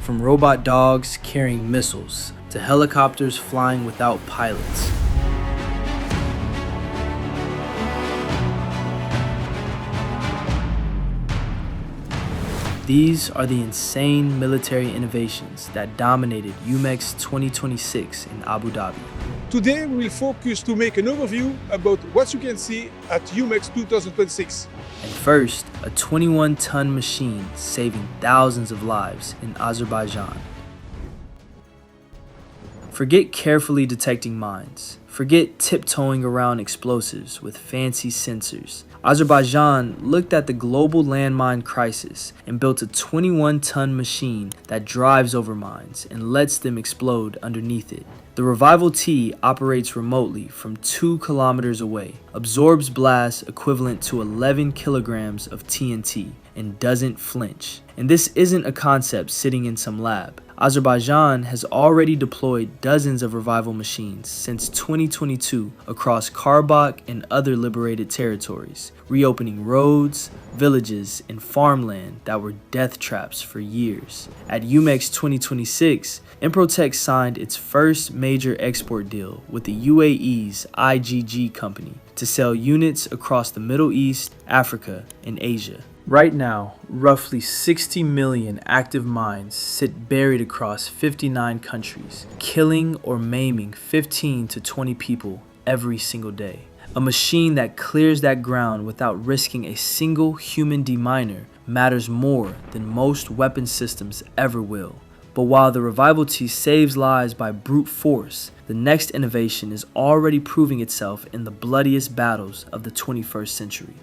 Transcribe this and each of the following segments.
from robot dogs carrying missiles to helicopters flying without pilots. These are the insane military innovations that dominated UMEX 2026 in Abu Dhabi. Today we will focus to make an overview about what you can see at UMEX 2026. And first, a 21-ton machine saving thousands of lives in Azerbaijan. Forget carefully detecting mines. Forget tiptoeing around explosives with fancy sensors. Azerbaijan looked at the global landmine crisis and built a 21-ton machine that drives over mines and lets them explode underneath it. The Revival T operates remotely from 2 kilometers away, absorbs blasts equivalent to 11 kilograms of TNT, and doesn't flinch. And this isn't a concept sitting in some lab. Azerbaijan has already deployed dozens of Revival machines since 2022 across Karabakh and other liberated territories, reopening roads, villages, and farmland that were death traps for years. At UMEX 2026, Improtech signed its first major export deal with the UAE's IGG company to sell units across the Middle East, Africa, and Asia. Right now, roughly 60 million active mines sit buried across 59 countries, killing or maiming 15 to 20 people every single day. A machine that clears that ground without risking a single human deminer matters more than most weapon systems ever will. But while the Revival T saves lives by brute force, the next innovation is already proving itself in the bloodiest battles of the 21st century.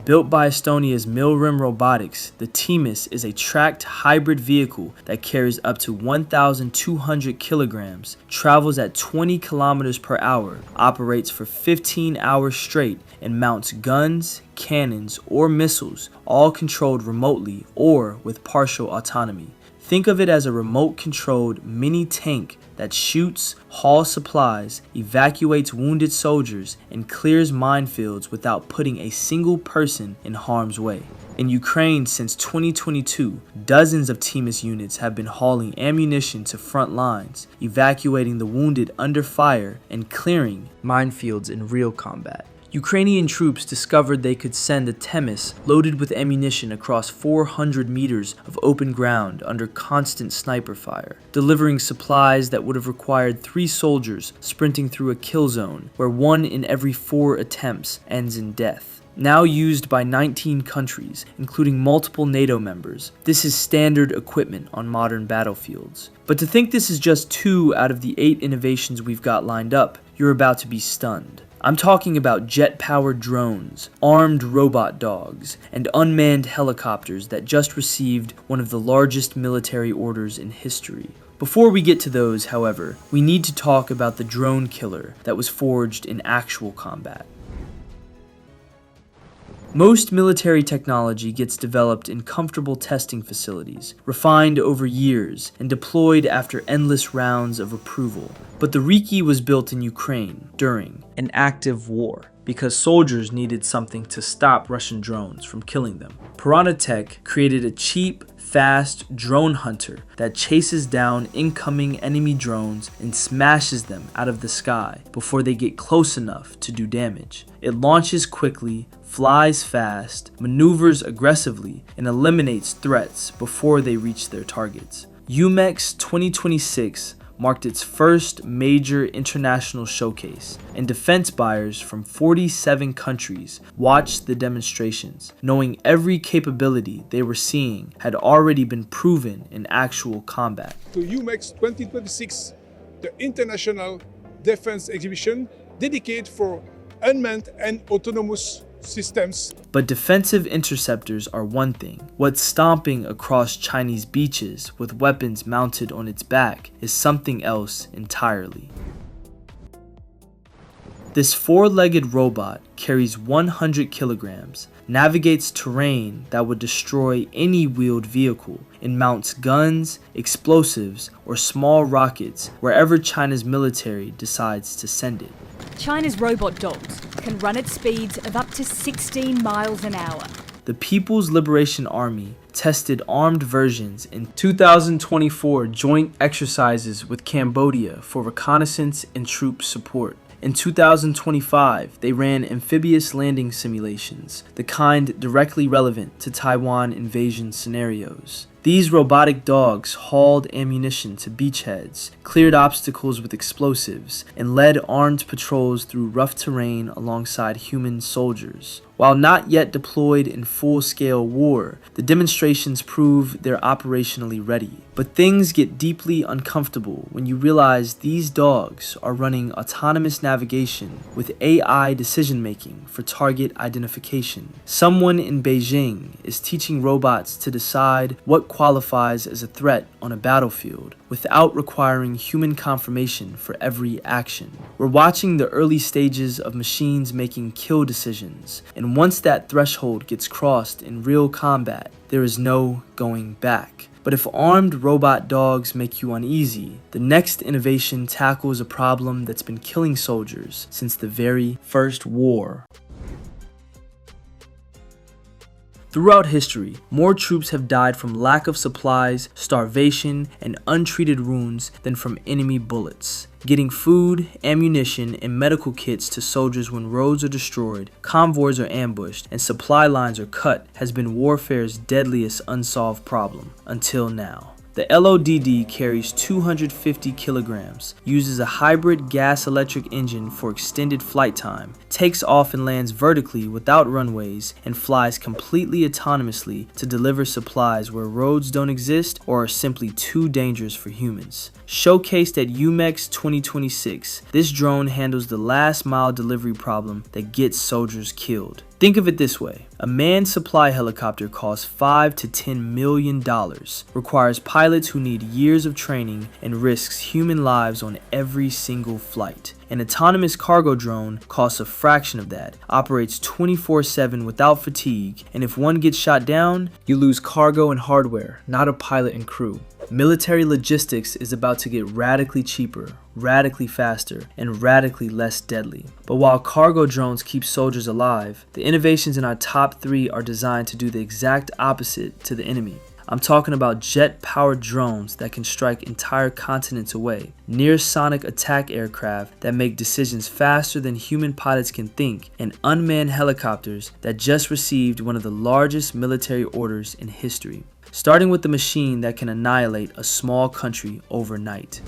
Built by Estonia's Milrem Robotics, the Themis is a tracked hybrid vehicle that carries up to 1,200 kilograms, travels at 20 kilometers per hour, operates for 15 hours straight, and mounts guns, cannons, or missiles, all controlled remotely or with partial autonomy. Think of it as a remote-controlled mini tank that shoots, hauls supplies, evacuates wounded soldiers, and clears minefields without putting a single person in harm's way. In Ukraine since 2022, dozens of Themis units have been hauling ammunition to front lines, evacuating the wounded under fire, and clearing minefields in real combat. Ukrainian troops discovered they could send a Themis loaded with ammunition across 400 meters of open ground under constant sniper fire, delivering supplies that would have required 3 soldiers sprinting through a kill zone where 1 in every 4 attempts ends in death. Now used by 19 countries, including multiple NATO members, this is standard equipment on modern battlefields. But to think this is just 2 out of the 8 innovations we've got lined up, you're about to be stunned. I'm talking about jet-powered drones, armed robot dogs, and unmanned helicopters that just received one of the largest military orders in history. Before we get to those, however, we need to talk about the drone killer that was forged in actual combat. Most military technology gets developed in comfortable testing facilities, refined over years, and deployed after endless rounds of approval. But the Riki was built in Ukraine during an active war because soldiers needed something to stop Russian drones from killing them. Piranha Tech created a cheap, fast drone hunter that chases down incoming enemy drones and smashes them out of the sky before they get close enough to do damage. It launches quickly, flies fast, maneuvers aggressively, and eliminates threats before they reach their targets. UMEX 2026 marked its first major international showcase, and defense buyers from 47 countries watched the demonstrations, knowing every capability they were seeing had already been proven in actual combat. To UMEX 2026, the International Defense Exhibition dedicated for unmanned and autonomous systems. But defensive interceptors are one thing. What's stomping across Chinese beaches with weapons mounted on its back is something else entirely. This 4-legged robot carries 100 kilograms, navigates terrain that would destroy any wheeled vehicle, and mounts guns, explosives, or small rockets wherever China's military decides to send it. China's robot dogs can run at speeds of up to 16 miles an hour, The People's Liberation Army tested armed versions in 2024 joint exercises with Cambodia for reconnaissance and troop support. In 2025, they ran amphibious landing simulations, the kind directly relevant to Taiwan invasion scenarios. These robotic dogs hauled ammunition to beachheads, cleared obstacles with explosives, and led armed patrols through rough terrain alongside human soldiers. While not yet deployed in full-scale war, the demonstrations prove they're operationally ready. But things get deeply uncomfortable when you realize these dogs are running autonomous navigation with AI decision-making for target identification. Someone in Beijing is teaching robots to decide what qualifies as a threat on a battlefield without requiring human confirmation for every action. We're watching the early stages of machines making kill decisions, and once that threshold gets crossed in real combat, there is no going back. But if armed robot dogs make you uneasy, the next innovation tackles a problem that's been killing soldiers since the very first war. Throughout history, more troops have died from lack of supplies, starvation, and untreated wounds than from enemy bullets. Getting food, ammunition, and medical kits to soldiers when roads are destroyed, convoys are ambushed, and supply lines are cut has been warfare's deadliest unsolved problem, until now. The LODD carries 250 kilograms, uses a hybrid gas-electric engine for extended flight time, takes off and lands vertically without runways, and flies completely autonomously to deliver supplies where roads don't exist or are simply too dangerous for humans. Showcased at UMEX 2026, this drone handles the last-mile delivery problem that gets soldiers killed. Think of it this way. A manned supply helicopter costs $5 to $10 million, requires pilots who need years of training, and risks human lives on every single flight. An autonomous cargo drone costs a fraction of that, operates 24/7 without fatigue, and if one gets shot down, you lose cargo and hardware, not a pilot and crew. Military logistics is about to get radically cheaper, radically faster, and radically less deadly. But while cargo drones keep soldiers alive, the innovations in our top 3 are designed to do the exact opposite to the enemy. I'm talking about jet-powered drones that can strike entire continents away, near-sonic attack aircraft that make decisions faster than human pilots can think, and unmanned helicopters that just received one of the largest military orders in history. Starting with the machine that can annihilate a small country overnight.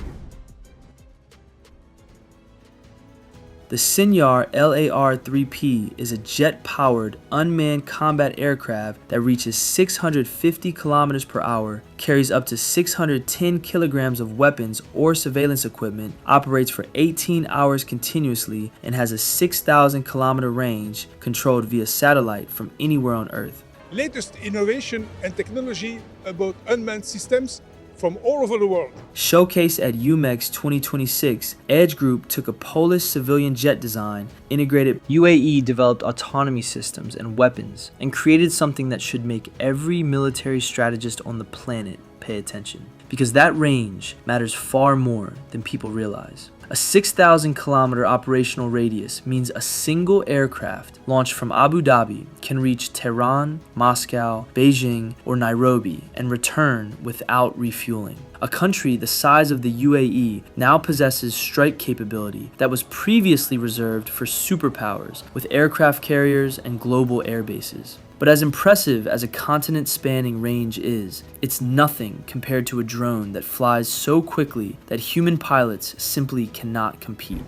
The Senior LAR-3P is a jet-powered, unmanned combat aircraft that reaches 650 kilometers per hour, carries up to 610 kilograms of weapons or surveillance equipment, operates for 18 hours continuously, and has a 6,000 kilometer range controlled via satellite from anywhere on Earth. Latest innovation and technology about unmanned systems from all over the world. Showcased at UMEX 2026, Edge Group took a Polish civilian jet design, integrated UAE-developed autonomy systems and weapons, and created something that should make every military strategist on the planet pay attention. Because that range matters far more than people realize. A 6,000 kilometer operational radius means a single aircraft launched from Abu Dhabi can reach Tehran, Moscow, Beijing, or Nairobi and return without refueling. A country the size of the UAE now possesses strike capability that was previously reserved for superpowers with aircraft carriers and global air bases. But as impressive as a continent-spanning range is, it's nothing compared to a drone that flies so quickly that human pilots simply cannot compete.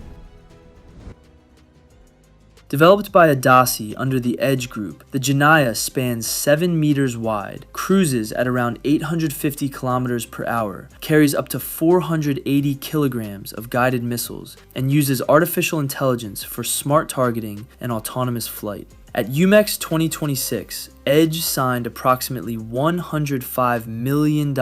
Developed by Adasi under the Edge Group, the Janaya spans 7 meters wide, cruises at around 850 kilometers per hour, carries up to 480 kilograms of guided missiles, and uses artificial intelligence for smart targeting and autonomous flight. At UMEX 2026, Edge signed approximately $105 million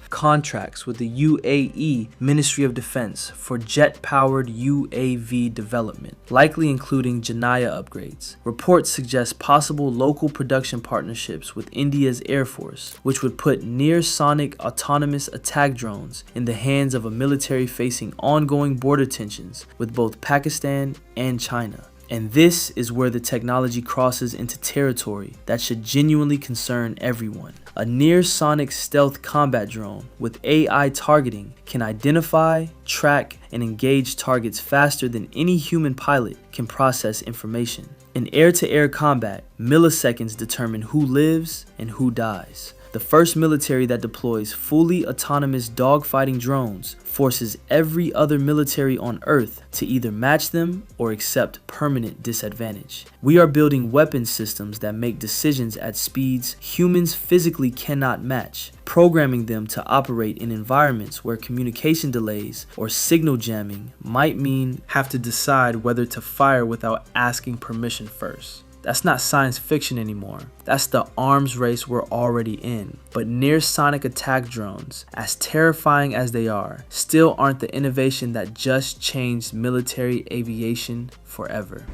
contracts with the UAE Ministry of Defense for jet-powered UAV development, likely including Janaya upgrades. Reports suggest possible local production partnerships with India's Air Force, which would put near-sonic autonomous attack drones in the hands of a military facing ongoing border tensions with both Pakistan and China. And this is where the technology crosses into territory that should genuinely concern everyone. A near-sonic stealth combat drone with AI targeting can identify, track, and engage targets faster than any human pilot can process information. In air-to-air combat, milliseconds determine who lives and who dies. The first military that deploys fully autonomous dogfighting drones forces every other military on Earth to either match them or accept permanent disadvantage. We are building weapon systems that make decisions at speeds humans physically cannot match, programming them to operate in environments where communication delays or signal jamming might mean have to decide whether to fire without asking permission first. That's not science fiction anymore. That's the arms race we're already in. But near-sonic attack drones, as terrifying as they are, still aren't the innovation that just changed military aviation forever.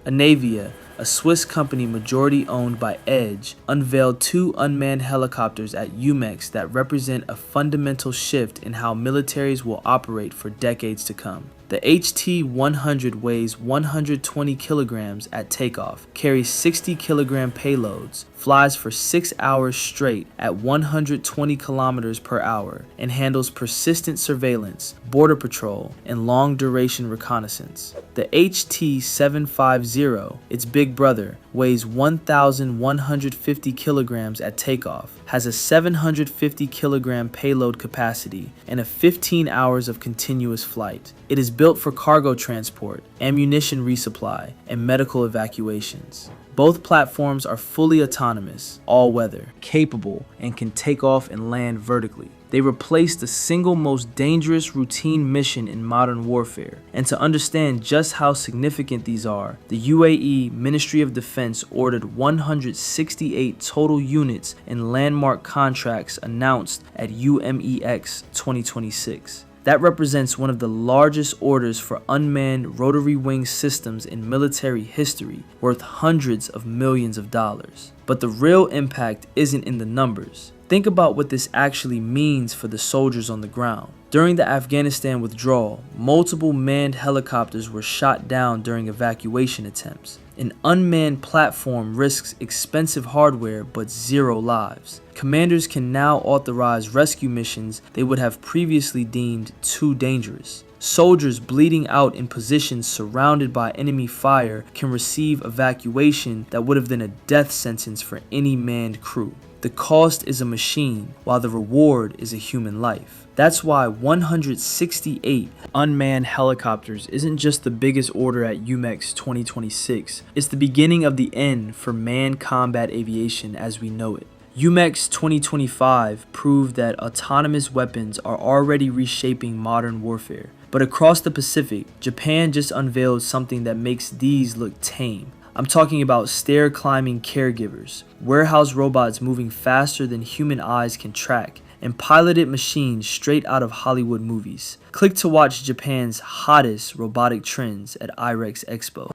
Anavia, a Swiss company majority owned by Edge, unveiled 2 unmanned helicopters at UMEX that represent a fundamental shift in how militaries will operate for decades to come. The HT-100 weighs 120 kilograms at takeoff, carries 60 kilogram payloads, flies for 6 hours straight at 120 kilometers per hour, and handles persistent surveillance, border patrol, and long-duration reconnaissance. The HT-750, its big brother, weighs 1,150 kilograms at takeoff, has a 750 kilogram payload capacity, and 15 hours of continuous flight. It is built for cargo transport, ammunition resupply, and medical evacuations. Both platforms are fully autonomous, all-weather, capable, and can take off and land vertically. They replace the single most dangerous routine mission in modern warfare. And to understand just how significant these are, the UAE Ministry of Defense ordered 168 total units in landmark contracts announced at UMEX 2026. That represents one of the largest orders for unmanned rotary wing systems in military history, worth hundreds of millions of dollars. But the real impact isn't in the numbers. Think about what this actually means for the soldiers on the ground. During the Afghanistan withdrawal, multiple manned helicopters were shot down during evacuation attempts. An unmanned platform risks expensive hardware but 0 lives. Commanders can now authorize rescue missions they would have previously deemed too dangerous. Soldiers bleeding out in positions surrounded by enemy fire can receive evacuation that would have been a death sentence for any manned crew. The cost is a machine, while the reward is a human life. That's why 168 unmanned helicopters isn't just the biggest order at UMEX 2026, it's the beginning of the end for manned combat aviation as we know it. UMEX 2025 proved that autonomous weapons are already reshaping modern warfare. But across the Pacific, Japan just unveiled something that makes these look tame. I'm talking about stair-climbing caregivers, warehouse robots moving faster than human eyes can track, and piloted machines straight out of Hollywood movies. Click to watch Japan's hottest robotic trends at IREX Expo.